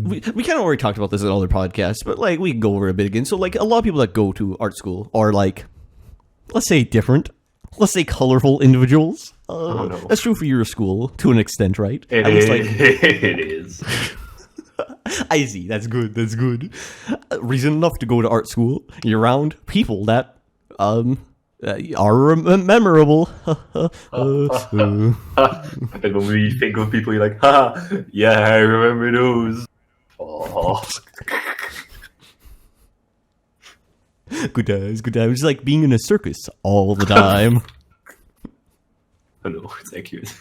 we kind of already talked about this in other podcasts, but like we can go over a bit again. So like a lot of people that go to art school are like, let's say different, let's say colorful individuals. No. That's true for your school to an extent, right? It is. I see. That's good. That's good. Reason enough to go to art school. You're around people that are memorable. And when we think of people, you're like, haha, yeah, I remember those. Oh. Good times, good times. It's like being in a circus all the time. Oh no, it's accurate.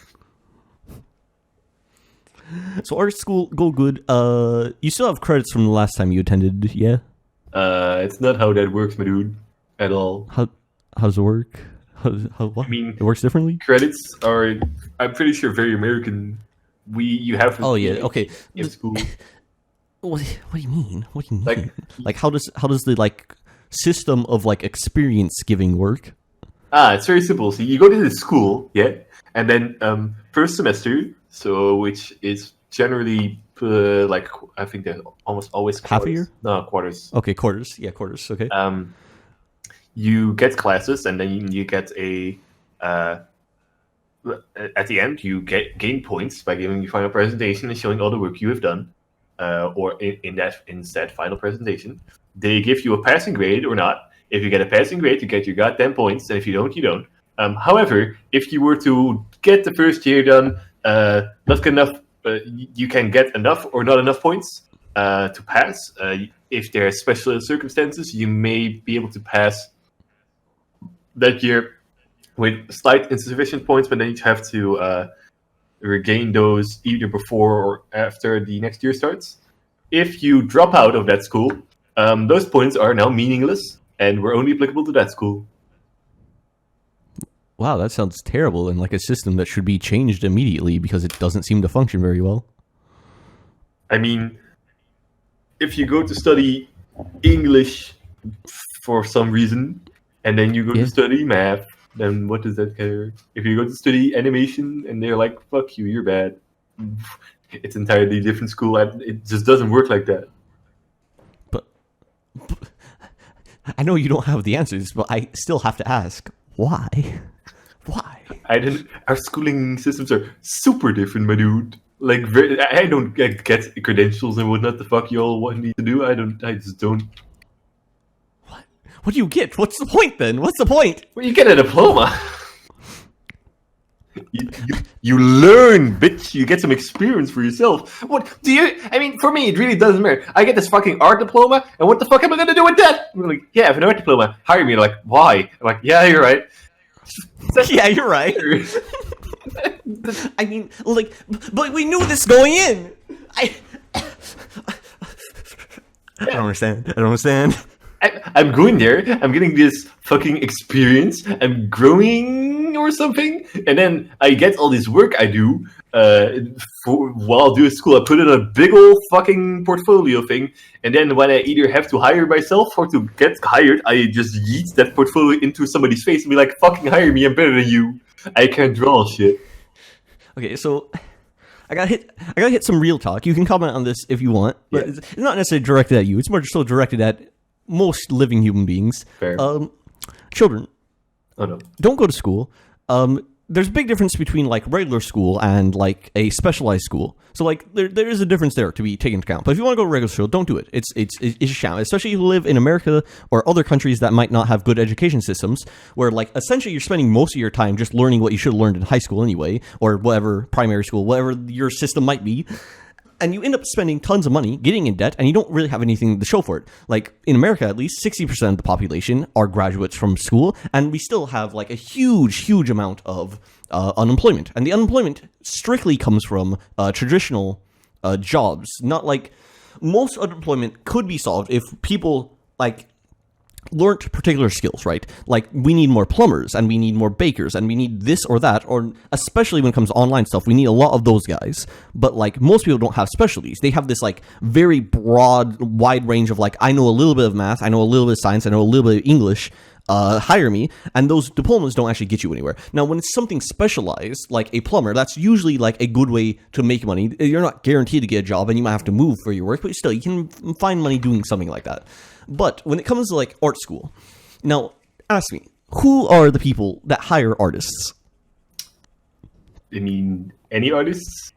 So art school, go good. You still have credits from the last time you attended, yeah? It's not how that works, my dude, at all. How does it work? What? I mean, it works differently? Credits are, I'm pretty sure, very American. You have to. Oh yeah, okay. In school. What do you mean? What do you mean? Like how does the like system of like experience giving work? It's very simple. So you go to the school, yeah, and then first semester, which is generally like I think they're almost always quarters. Half a year? No, quarters. Okay, quarters. Yeah, quarters. Okay. You get classes, and then you get a. At the end, you gain points by giving your final presentation and showing all the work you have done, or in that final presentation. They give you a passing grade or not. If you get a passing grade, you get your goddamn points, and if you don't, you don't. However, if you were to get the first year done, not good enough, you can get enough or not enough points to pass. If there are special circumstances, you may be able to pass that year with slight insufficient points, but then you have to regain those either before or after the next year starts. If you drop out of that school, those points are now meaningless and were only applicable to that school. Wow, that sounds terrible and like a system that should be changed immediately because it doesn't seem to function very well. I mean, if you go to study English for some reason, and then you go to study math, then what does that care? If you go to study animation and they're like, fuck you, you're bad. It's entirely different school. It just doesn't work like that. But I know you don't have the answers, but I still have to ask, why? Why? Our schooling systems are super different, my dude. Like, I don't get credentials and whatnot. The fuck you all want me to do? I just don't. What do you get? What's the point then? What's the point? Well, you get a diploma. You learn, bitch. You get some experience for yourself. What do you? I mean, for me, it really doesn't matter. I get this fucking art diploma, and what the fuck am I gonna do with that? I'm like, yeah, I have an art diploma. Hire me. Like, why? I'm like, yeah, you're right. Yeah, you're right. I mean, like, but we knew this going in. I don't understand. I'm going there, I'm getting this fucking experience, I'm growing or something, and then I get all this work I do while doing school. I put in a big old fucking portfolio thing, and then when I either have to hire myself or to get hired, I just yeet that portfolio into somebody's face and be like, fucking hire me, I'm better than you. I can't draw shit. Okay, so I gotta hit some real talk. You can comment on this if you want, but it's not necessarily directed at you. It's more so directed at most living human beings. Fair. Children. Oh no. Don't go to school. There's a big difference between like regular school and like a specialized school. So like there is a difference there to be taken into account. But if you want to go to regular school, don't do it. It's a sham. Especially if you live in America or other countries that might not have good education systems, where like essentially you're spending most of your time just learning what you should have learned in high school anyway, or whatever primary school, whatever your system might be. And you end up spending tons of money, getting in debt, and you don't really have anything to show for it. Like, in America, at least, 60% of the population are graduates from school, and we still have, like, a huge amount of unemployment. And the unemployment strictly comes from traditional jobs. Not, like, most unemployment could be solved if people, like, learned particular skills, right? Like, we need more plumbers, and we need more bakers, and we need this or that, or especially when it comes to online stuff, we need a lot of those guys. But, like, most people don't have specialties. They have this, like, very broad, wide range of, like, I know a little bit of math, I know a little bit of science, I know a little bit of English, hire me, and those diplomas don't actually get you anywhere. Now, when it's something specialized, like a plumber, that's usually, like, a good way to make money. You're not guaranteed to get a job, and you might have to move for your work, but still, you can find money doing something like that. But when it comes to, like, art school, now, ask me, who are the people that hire artists? I mean, any artists?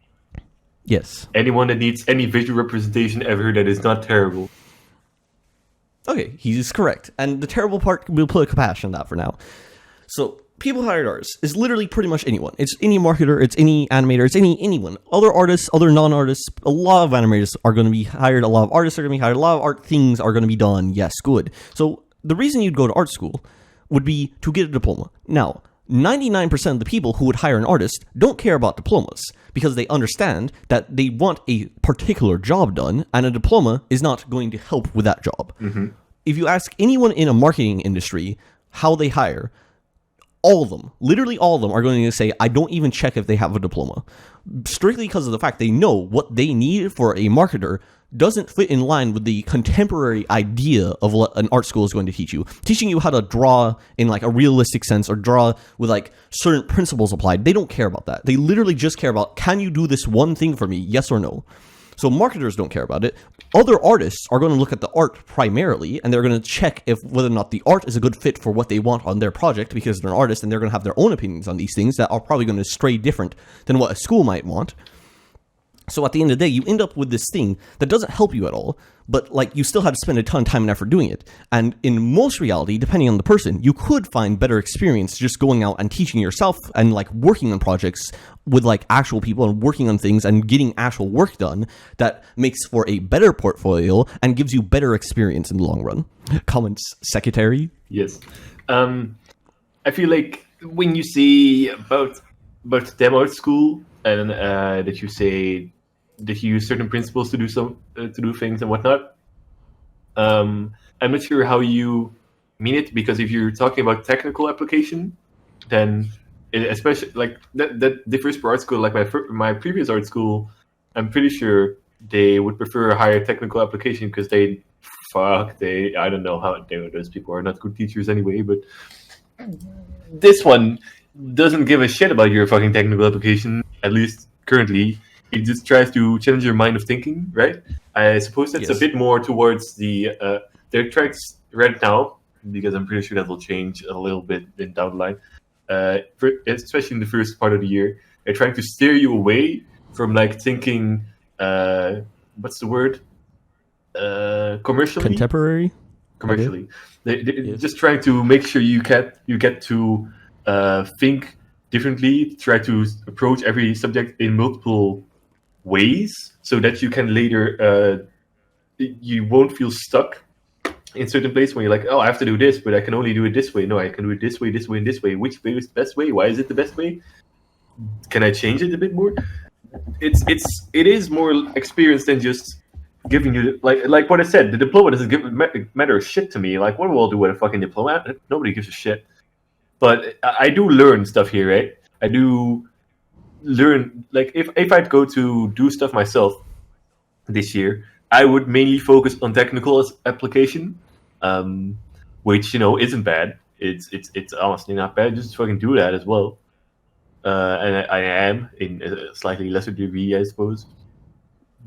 Yes. Anyone that needs any visual representation ever that is not terrible. Okay, he's correct. And the terrible part, we'll put a compassion on that for now. So, people hired artists is literally pretty much anyone. It's any marketer, it's any animator, it's anyone. Other artists, other non-artists, a lot of animators are going to be hired, a lot of artists are going to be hired, a lot of art things are going to be done. Yes, good. So the reason you'd go to art school would be to get a diploma. Now, 99% of the people who would hire an artist don't care about diplomas because they understand that they want a particular job done, and a diploma is not going to help with that job. Mm-hmm. If you ask anyone in a marketing industry how they hire, all of them, literally all of them, are going to say, I don't even check if they have a diploma. Strictly because of the fact they know what they need for a marketer doesn't fit in line with the contemporary idea of what an art school is going to teach you. Teaching you how to draw in, like, a realistic sense, or draw with, like, certain principles applied. They don't care about that. They literally just care about, can you do this one thing for me, yes or no? So marketers don't care about it. Other artists are going to look at the art primarily, and they're going to check if whether or not the art is a good fit for what they want on their project, because they're an artist and they're going to have their own opinions on these things that are probably going to stray different than what a school might want. So at the end of the day, you end up with this thing that doesn't help you at all, but, like, you still have to spend a ton of time and effort doing it. And in most reality, depending on the person, you could find better experience just going out and teaching yourself and, like, working on projects with, like, actual people and working on things and getting actual work done that makes for a better portfolio and gives you better experience in the long run. Comments, Secretary? Yes. I feel like when you see about demo art school and that you say that you use certain principles to do things and whatnot, I'm not sure how you mean it, because if you're talking about technical application, then especially like that differs per art school. Like my previous art school, I'm pretty sure they would prefer a higher technical application because I don't know how those people are not good teachers anyway, but this one doesn't give a shit about your fucking technical application, at least currently. It just tries to challenge your mind of thinking, right? I suppose that's a bit more towards the tracks right now, because I'm pretty sure that will change a little bit down the line. Especially in the first part of the year, they're trying to steer you away from, like, thinking, what's the word? Commercially? Contemporary? Commercially. They're just trying to make sure you get to think differently, try to approach every subject in multiple ways, so that you can later you won't feel stuck in certain place when you're like, oh, I have to do this, but I can only do it this way. No, I can do it this way, this way, and this way. Which way is the best way? Why is it the best way? Can I change it a bit more? It is more experience than just giving you, like what I said. The diploma doesn't matter a shit to me. Like, what will I do with a fucking diploma? Nobody gives a shit. But I do learn stuff here, right? I do learn, like, if I'd go to do stuff myself this year, I would mainly focus on technical application, which, isn't bad. It's honestly not bad. Just fucking do that as well. And I am in a slightly lesser degree, I suppose.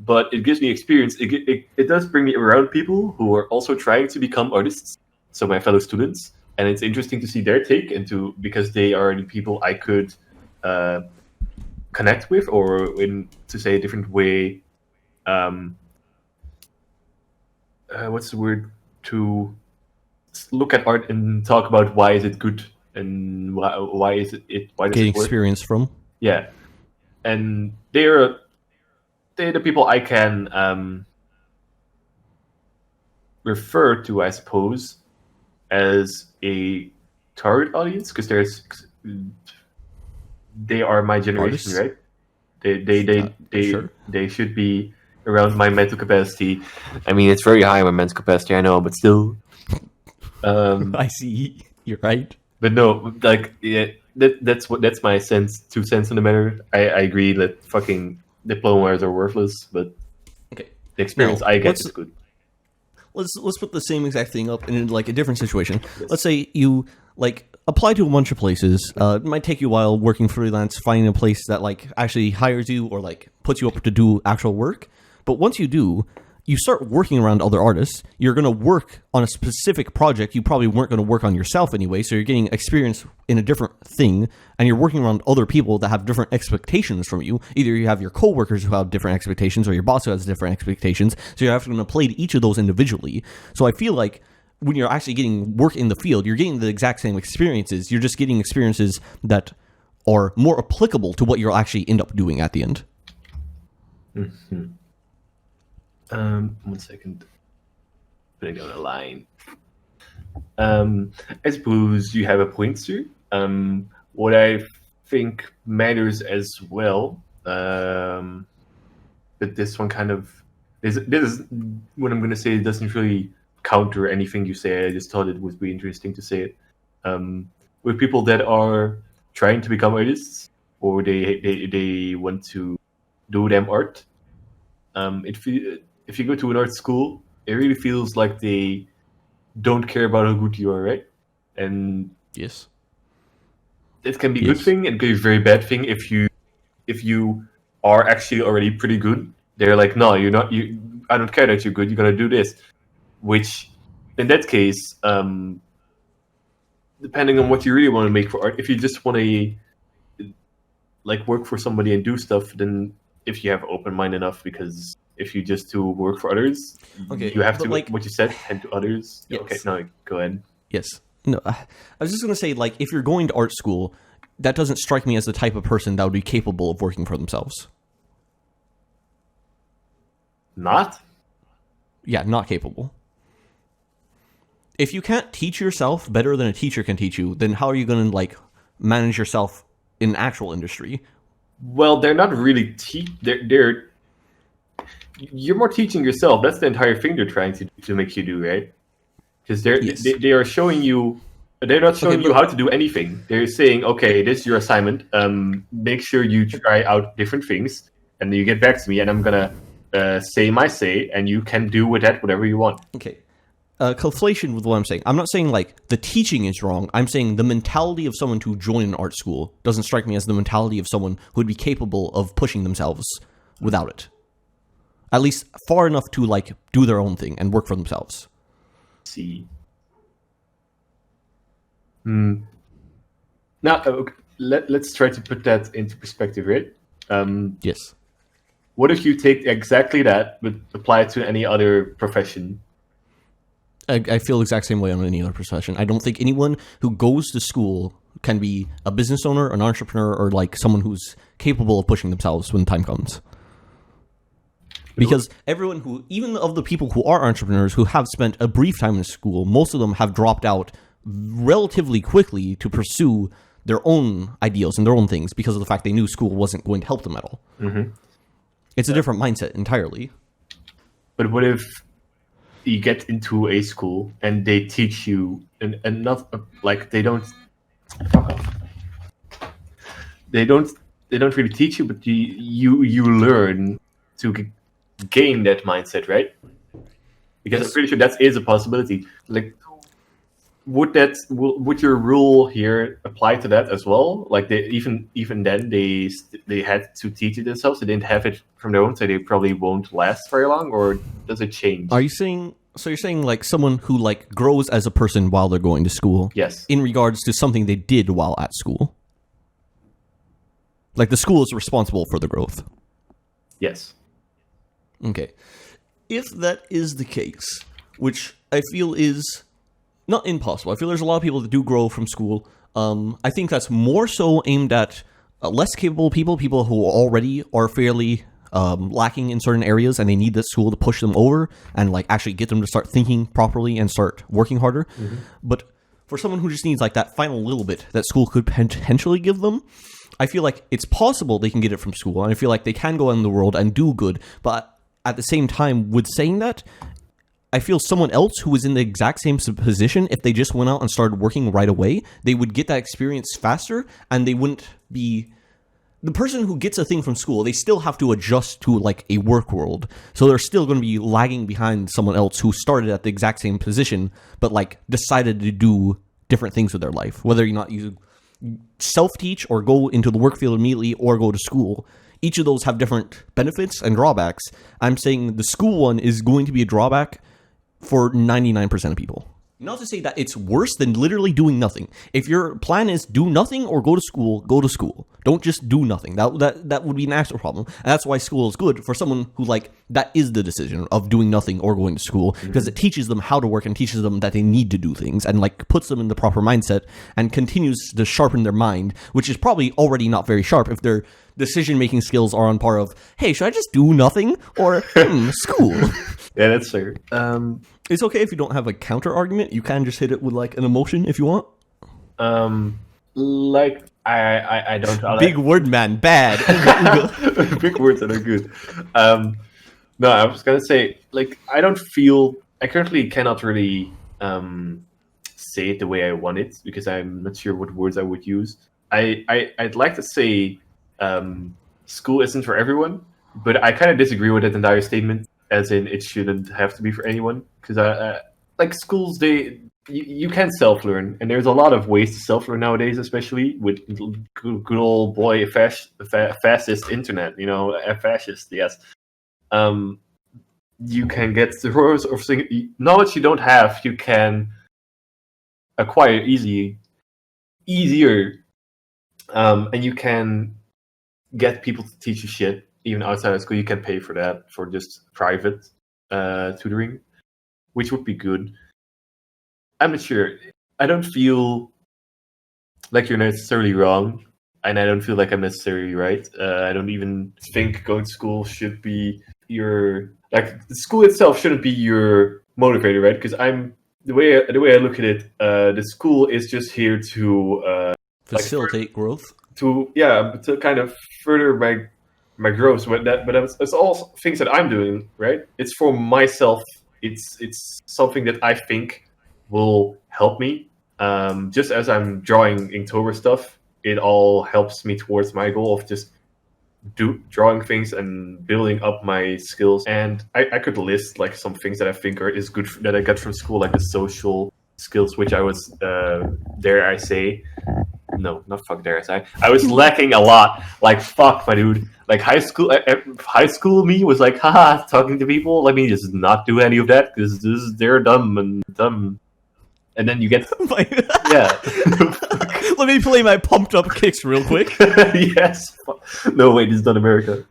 But it gives me experience. It does bring me around people who are also trying to become artists, so my fellow students. And it's interesting to see their take because they are the people I could connect with, or to say a different way, what's the word, to look at art and talk about why is it good and why does it work? Getting experience from. Yeah, and they're the people I can refer to, I suppose, as a target audience, because they are my generation, artists? Right? They should be around my mental capacity. I mean, it's very high, my mental capacity, I know, but still. I see. You're right. But no, like yeah, that's my 2 cents on the matter. I agree that fucking diplomas are worthless, but Okay. the experience Now, I get is good. let's put the same exact thing up in like a different situation. Let's say you like apply to a bunch of places. It might take you a while working freelance, finding a place that like actually hires you or like puts you up to do actual work. But once you do, you start working around other artists. You're going to work on a specific project you probably weren't going to work on yourself anyway, so you're getting experience in a different thing, and you're working around other people that have different expectations from you. Either you have your coworkers who have different expectations, or your boss who has different expectations, so you're having to play to each of those individually. So I feel like when you're actually getting work in the field, you're getting the exact same experiences. You're just getting experiences that are more applicable to what you'll actually end up doing at the end. Mm-hmm. 1 second. Putting down a line. I suppose you have a point, sir. What I think matters as well, but this one kind of this is what I'm going to say. It doesn't really counter anything you say. I just thought it would be interesting to say it. With people that are trying to become artists, or they want to do them art. If you go to an art school, it really feels like they don't care about how good you are, right? And yes, it can be a good thing and can be a very bad thing if you are actually already pretty good. They're like, no, you're not. I don't care that you're good. You gotta do this. Which, in that case, depending on what you really want to make for art, if you just want to like work for somebody and do stuff, then if you have open mind enough, because if you just do work for others, you have to, like what you said, tend to others. Yes. Okay, no, go ahead. Yes. No, I was just going to say, like, if you're going to art school, that doesn't strike me as the type of person that would be capable of working for themselves. Not? Yeah, not capable. If you can't teach yourself better than a teacher can teach you, then how are you going to, like, manage yourself in actual industry? Well, they're not really they're you're more teaching yourself. That's the entire thing they're trying to make you do, right? Because they are showing you. They're not showing you how to do anything. They're saying, okay, this is your assignment. Make sure you try out different things, and then you get back to me, and I'm gonna say my say, and you can do with that whatever you want. Okay. Conflation with what I'm saying. I'm not saying like the teaching is wrong. I'm saying the mentality of someone to join an art school doesn't strike me as the mentality of someone who would be capable of pushing themselves without it. At least far enough to like do their own thing and work for themselves. See. Now, let's try to put that into perspective, right? Yes. What if you take exactly that, but apply it to any other profession? I feel the exact same way on any other profession. I don't think anyone who goes to school can be a business owner, an entrepreneur, or like someone who's capable of pushing themselves when the time comes. Because everyone who, even of the people who are entrepreneurs who have spent a brief time in school, most of them have dropped out relatively quickly to pursue their own ideals and their own things because of the fact they knew school wasn't going to help them at all. Mm-hmm. It's a different mindset entirely. But what if you get into a school and they teach you, and not like they don't really teach you, but you learn to gain that mindset, right? Because yes. I'm pretty sure that is a possibility. Like, would your rule here apply to that as well? Like, they even then they had to teach it themselves. They didn't have it from their own, so they probably won't last very long. Or does it change? Are you saying? So you're saying like someone who like grows as a person while they're going to school? Yes. In regards to something they did while at school. Like the school is responsible for the growth. Yes. Okay. If that is the case, which I feel is not impossible. I feel there's a lot of people that do grow from school. I think that's more so aimed at less capable people who already are fairly lacking in certain areas, and they need that school to push them over and like actually get them to start thinking properly and start working harder. Mm-hmm. But for someone who just needs like that final little bit that school could potentially give them, I feel like it's possible they can get it from school, and I feel like they can go out in the world and do good. But at the same time, with saying that, I feel someone else who was in the exact same position, if they just went out and started working right away, they would get that experience faster, and they wouldn't be... The person who gets a thing from school, they still have to adjust to like a work world. So they're still going to be lagging behind someone else who started at the exact same position, but like decided to do different things with their life. Whether or not you self-teach or go into the work field immediately or go to school, each of those have different benefits and drawbacks. I'm saying the school one is going to be a drawback for 99% of people. Not to say that it's worse than literally doing nothing. If your plan is do nothing or go to school, go to school. Don't just do nothing. That would be an actual problem. And that's why school is good for someone who, like, that is the decision of doing nothing or going to school, because it teaches them how to work and teaches them that they need to do things and, like, puts them in the proper mindset and continues to sharpen their mind, which is probably already not very sharp if their decision-making skills are on par of, hey, should I just do nothing? Or, school. Yeah, that's fair. It's okay if you don't have a counter argument. You can just hit it with like an emotion if you want. Like I don't. Big word, man. Bad. Big words that are good. No, I was gonna say, like, I don't feel. I currently cannot really say it the way I want it because I'm not sure what words I would use. I'd like to say school isn't for everyone, but I kind of disagree with that entire statement. As in, it shouldn't have to be for anyone, because like schools, you can self-learn, and there's a lot of ways to self-learn nowadays, especially with good old boy fascist internet. You know, a fascist, yes. You can get the rows of knowledge you don't have. You can acquire easier, and you can get people to teach you shit. Even outside of school, you can pay for that, for just private tutoring, which would be good. I'm not sure. I don't feel like you're necessarily wrong, and I don't feel like I'm necessarily right. I don't even think going to school should be the school itself shouldn't be your motivator, right? Because the way I look at it, the school is just here to facilitate growth. To kind of further my growth, but it's all things that I'm doing, right? It's for myself. It's something that I think will help me. Just as I'm drawing Inktober stuff, it all helps me towards my goal of just drawing things and building up my skills. And I could list like some things that I think is good that I got from school, like the social skills, which I was dare I say. No, not fuck dare I say. I was lacking a lot. Like, fuck, my dude. Like, high school me was like, haha, talking to people. Let me just not do any of that because they're dumb. And then you get... yeah. Let me play my pumped up kicks real quick. Yes. No, wait, this is not America.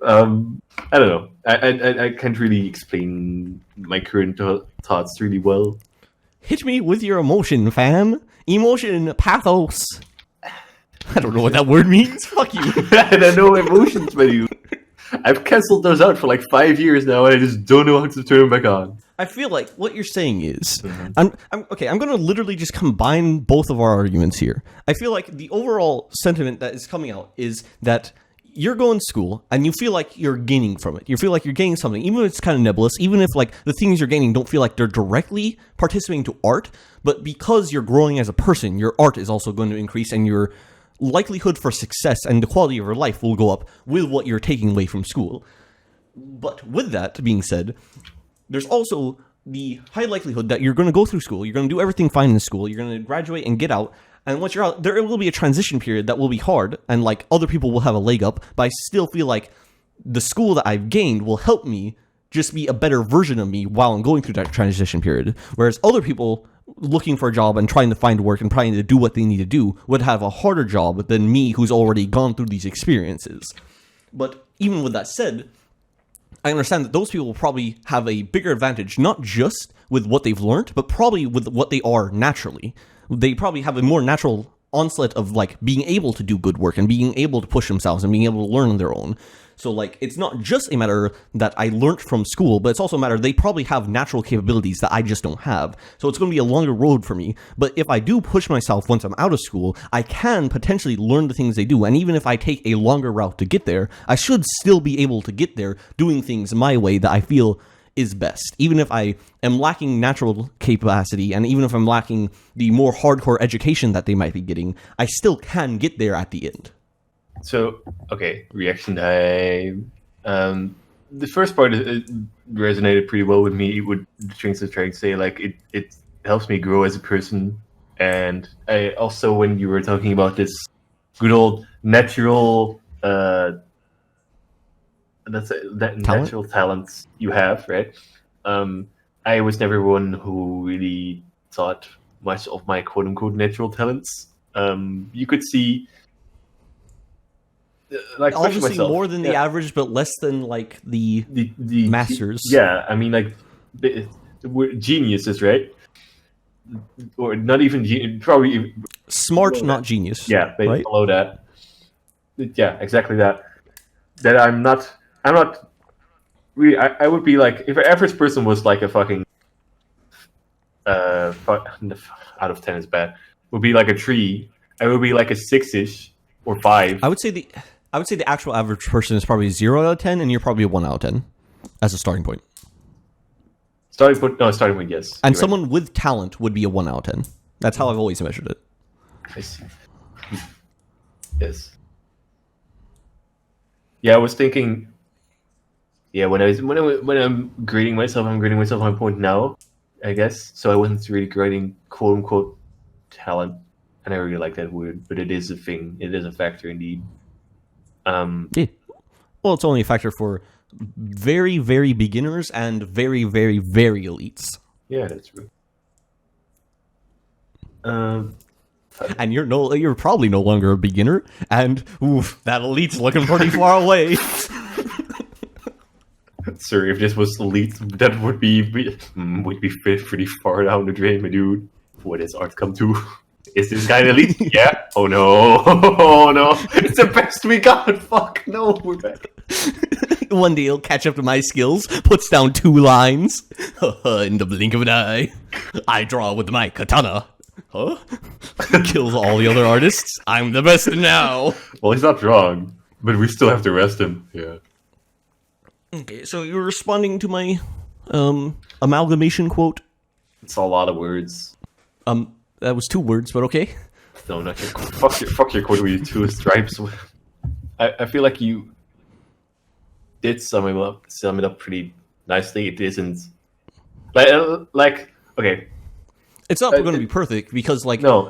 I don't know. I can't really explain my current thoughts really well. Hit me with your emotion, fam. Emotion, pathos. I don't know what that word means. Fuck you. I don't know emotions, my dude. I've canceled those out for like 5 years now, and I just don't know how to turn them back on. I feel like what you're saying is, I'm going to literally just combine both of our arguments here. I feel like the overall sentiment that is coming out is that you're going to school and you feel like you're gaining from it. You feel like you're gaining something, even if it's kind of nebulous, even if like the things you're gaining don't feel like they're directly participating to art, but because you're growing as a person, your art is also going to increase and your likelihood for success and the quality of your life will go up with what you're taking away from school. But with that being said, there's also the high likelihood that you're going to go through school, you're going to do everything fine in school, you're going to graduate and get out, and once you're out, there will be a transition period that will be hard, and like other people will have a leg up, but I still feel like the school that I've gained will help me just be a better version of me while I'm going through that transition period. Whereas other people looking for a job and trying to find work and trying to do what they need to do would have a harder job than me who's already gone through these experiences. But even with that said, I understand that those people will probably have a bigger advantage, not just with what they've learned, but probably with what they are naturally. They probably have a more natural onslaught of like being able to do good work and being able to push themselves and being able to learn on their own. So like it's not just a matter that I learned from school, but it's also a matter they probably have natural capabilities that I just don't have. So it's going to be a longer road for me. But if I do push myself once I'm out of school, I can potentially learn the things they do. And even if I take a longer route to get there, I should still be able to get there doing things my way that I feel is best. Even if I am lacking natural capacity, and even if I'm lacking the more hardcore education that they might be getting, I still can get there at the end. So, okay, reaction time. The first part resonated pretty well with me. With the things I'm trying to say, like it helps me grow as a person. And I also, when you were talking about this good old natural, that natural talent you have, right? I was never one who really thought much of my quote unquote natural talents. You could see. Like obviously myself. More than the average, but less than like the masters. Yeah, I mean, like we're geniuses, right? Or not even probably smart, not genius. Yeah, right? Below that. Yeah, exactly that. That I'm not really. I would be like, if an average person was like a fucking out of 10 is bad. Would be like a 3. I would be like a 6-ish or 5. I would say the actual average person is probably 0 out of 10, and you're probably a 1 out of 10 as a starting point. Starting point, yes. And someone with talent would be a 1 out of 10. That's how I've always measured it. I see. Yes. Yeah, I was thinking. Yeah, when I'm grading myself, I'm grading myself on my point now, I guess. So I wasn't really grading quote unquote talent, and I really like that word, but it is a thing. It is a factor indeed. Yeah. Well, it's only a factor for very, very beginners and very, very, very elites. Yeah, that's true. And you're probably no longer a beginner, and oof, that elite's looking pretty far away. Sir, if this was elite, that would be pretty far down the drain, my dude. What does art come to? Is this guy elite? Yeah. Oh no. Oh no. It's the best we got. Fuck no. We're back. One day he'll catch up to my skills, puts down 2 lines. In the blink of an eye, I draw with my katana. Huh? Kills all the other artists. I'm the best now. Well, he's not wrong, but we still have to arrest him. Yeah. Okay, so you're responding to my amalgamation quote? It's a lot of words. That was 2 words, but okay. No, not your quote. Fuck your quote with your 2 stripes. I feel like you did sum it up pretty nicely. It isn't like okay. It's not going to be perfect because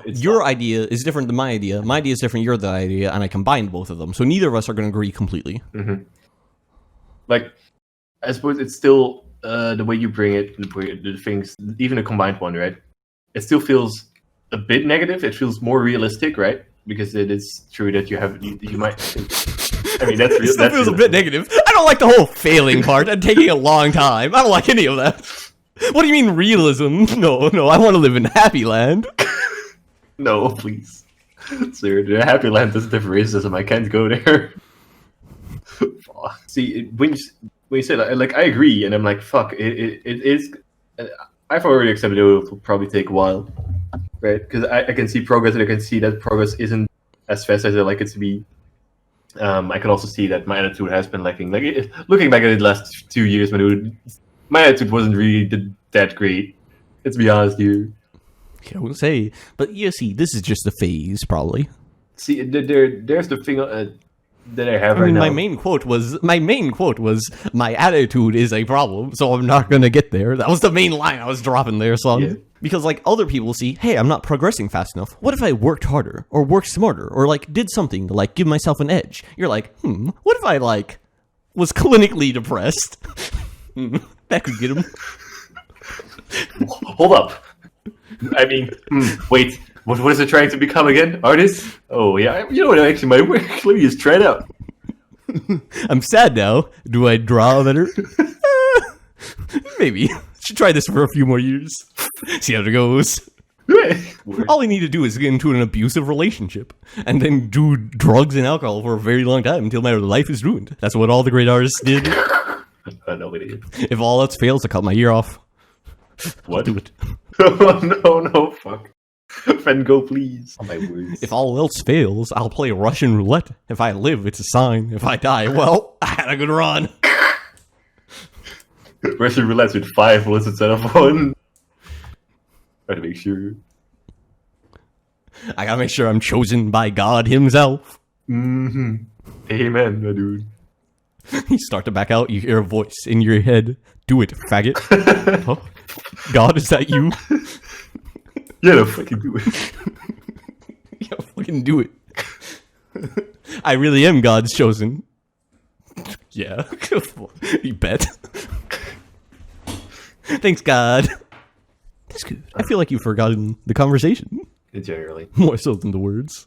your idea is different than my idea. My idea is different. Your idea, and I combined both of them, so neither of us are going to agree completely. Mm-hmm. Like, I suppose it's still the way you bring it, the things, even a combined one, right? It still feels a bit negative. It feels more realistic, right? Because it is true that you might. I mean, that's real. It still feels a bit negative. I don't like the whole failing part and taking a long time. I don't like any of that. What do you mean realism? No, I want to live in Happy Land. No, please. Sir, the Happy Land doesn't have racism. I can't go there. See, when you say that, like, I agree, and I'm like, fuck, it is. I've already accepted it will probably take a while, right? Because I can see progress, and I can see that progress isn't as fast as I like it to be. I can also see that my attitude has been lacking. Like, looking back at it the last 2 years, my attitude wasn't really that great. Let's be honest here. I wouldn't say, but you see, this is just a phase, probably. See, there's the thing that I have right now. My main quote was, my attitude is a problem, so I'm not going to get there. That was the main line I was dropping there, son. Yeah. Because, like, other people see, hey, I'm not progressing fast enough. What if I worked harder, or worked smarter, or, like, did something to, like, give myself an edge? You're like, what if I, like, was clinically depressed? That could get him. Hold up. I mean, wait. What is it trying to become again? Artist? Oh, yeah. You know what actually might work? Let me just try it out. I'm sad now. Do I draw better? Maybe. Should try this for a few more years. See how it goes. All I need to do is get into an abusive relationship and then do drugs and alcohol for a very long time until my life is ruined. That's what all the great artists did. No, idiot. If all else fails, I cut my ear off. What? I'll do it. Oh, no, fuck. Friend, go, please. Oh, my words. If all else fails, I'll play Russian roulette. If I live, it's a sign. If I die, well, I had a good run. Russian roulette with 5 bullets instead of 1. Try to make sure. I gotta make sure I'm chosen by God himself. Mm-hmm. Amen, my dude. You start to back out, you hear a voice in your head. Do it, faggot. Huh? God, is that you? Yeah, no, fucking do it. Yeah, fucking do it. I really am God's chosen. Yeah. You bet. Thanks, God. That's good. I feel like you've forgotten the conversation. Generally. More so than the words.